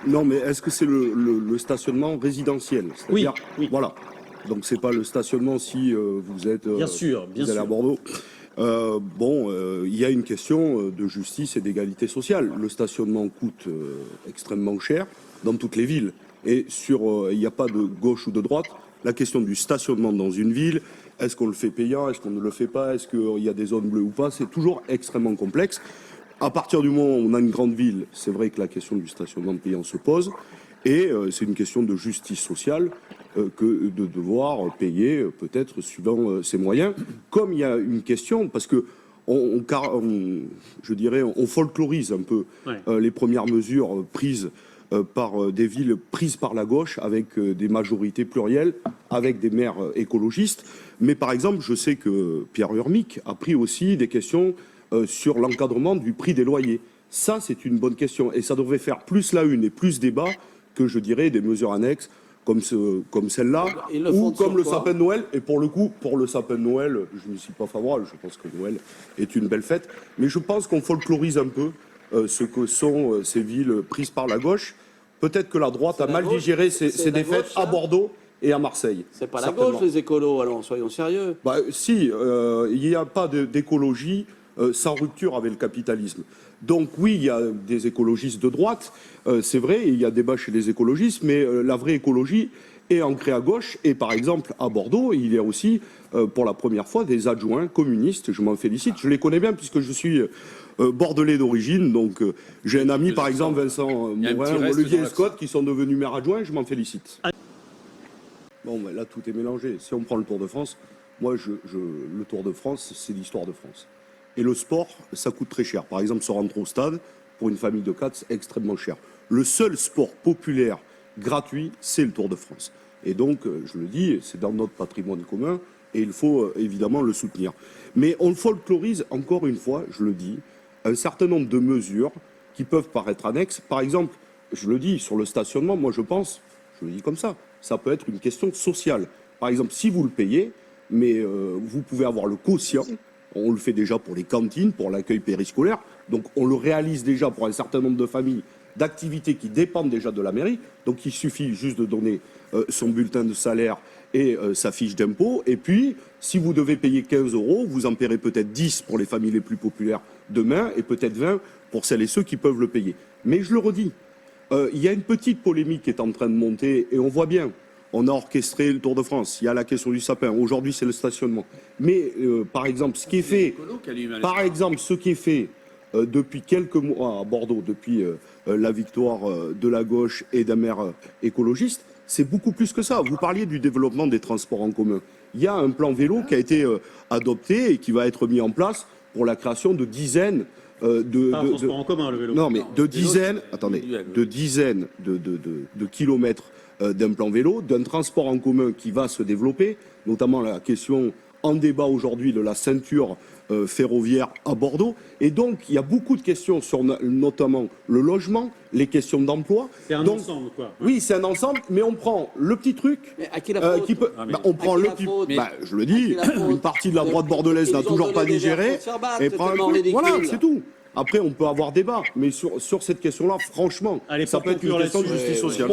Non, mais est-ce que c'est le stationnement résidentiel? Oui, oui. Voilà. Donc c'est pas le stationnement si vous êtes bien sûr, vous allez à Bordeaux. Il y a une question de justice et d'égalité sociale. Le stationnement coûte extrêmement cher dans toutes les villes. Et il n'y a pas de gauche ou de droite. La question du stationnement dans une ville, est-ce qu'on le fait payant, est-ce qu'on ne le fait pas, est-ce qu'il y a des zones bleues ou pas, c'est toujours extrêmement complexe. À partir du moment où on a une grande ville, c'est vrai que la question du stationnement payant se pose. Et c'est une question de justice sociale que de devoir payer peut-être suivant ses moyens. Comme il y a une question, parce que je dirais, on folklorise un peu les premières mesures prises par des villes prises par la gauche avec des majorités plurielles, avec des maires écologistes. Mais par exemple, je sais que Pierre Urmic a pris aussi des questions sur l'encadrement du prix des loyers. Ça, c'est une bonne question. Et ça devrait faire plus la une et plus débat que, je dirais, des mesures annexes comme celle-là, ou comme le sapin de Noël. Et pour le coup, pour le sapin de Noël, je ne suis pas favorable. Je pense que Noël est une belle fête. Mais je pense qu'on folklorise un peu ce que sont ces villes prises par la gauche. Peut-être que la droite a mal digéré ces défaites à Bordeaux et à Marseille. C'est pas la gauche, les écolos, alors soyons sérieux. Si, il n'y a pas d'écologie sans rupture avec le capitalisme. Donc oui, il y a des écologistes de droite, c'est vrai, il y a débat chez les écologistes, mais la vraie écologie est ancrée à gauche. Et par exemple, à Bordeaux, il y a aussi, pour la première fois, des adjoints communistes. Je m'en félicite. Je les connais bien puisque je suis bordelais d'origine. Donc j'ai un ami, par exemple, Vincent Morin ou Olivier Scott, qui sont devenus maires adjoints. Je m'en félicite. Bon, là, tout est mélangé. Si on prend le Tour de France, moi, le Tour de France, c'est l'histoire de France. Et le sport, ça coûte très cher. Par exemple, se rendre au stade, pour une famille de 4, c'est extrêmement cher. Le seul sport populaire gratuit, c'est le Tour de France. Et donc, je le dis, c'est dans notre patrimoine commun et il faut évidemment le soutenir. Mais on folklorise, encore une fois, je le dis, un certain nombre de mesures qui peuvent paraître annexes. Par exemple, je le dis, sur le stationnement, moi je pense, je le dis comme ça peut être une question sociale. Par exemple, si vous le payez, mais vous pouvez avoir le quotient. On le fait déjà pour les cantines, pour l'accueil périscolaire. Donc on le réalise déjà pour un certain nombre de familles d'activités qui dépendent déjà de la mairie. Donc il suffit juste de donner son bulletin de salaire et sa fiche d'impôt. Et puis, si vous devez payer 15 €, vous en paierez peut-être 10 pour les familles les plus populaires demain et peut-être 20 pour celles et ceux qui peuvent le payer. Mais je le redis, il y a une petite polémique qui est en train de monter et on voit bien. On a orchestré le Tour de France. Il y a la question du sapin. Aujourd'hui, c'est le stationnement. Mais par exemple, ce qui est fait, depuis quelques mois à Bordeaux, depuis la victoire de la gauche et d'un maire écologiste, c'est beaucoup plus que ça. Vous parliez du développement des transports en commun. Il y a un plan vélo qui a été adopté et qui va être mis en place pour la création de dizaines transport en commun, le vélo. Non, mais de dizaines de kilomètres d'un plan vélo, d'un transport en commun qui va se développer, notamment la question en débat aujourd'hui de la ceinture ferroviaire à Bordeaux. Et donc, il y a beaucoup de questions sur notamment le logement, les questions d'emploi. C'est un ensemble, quoi. Oui, c'est un ensemble, mais on prend le petit truc qui peut... on prend le petit... je le dis, une partie de la droite bordelaise n'a toujours pas digéré. Et prend un truc, voilà, c'est tout. Après, on peut avoir débat, mais sur cette question-là, franchement, ça peut être une question de justice sociale.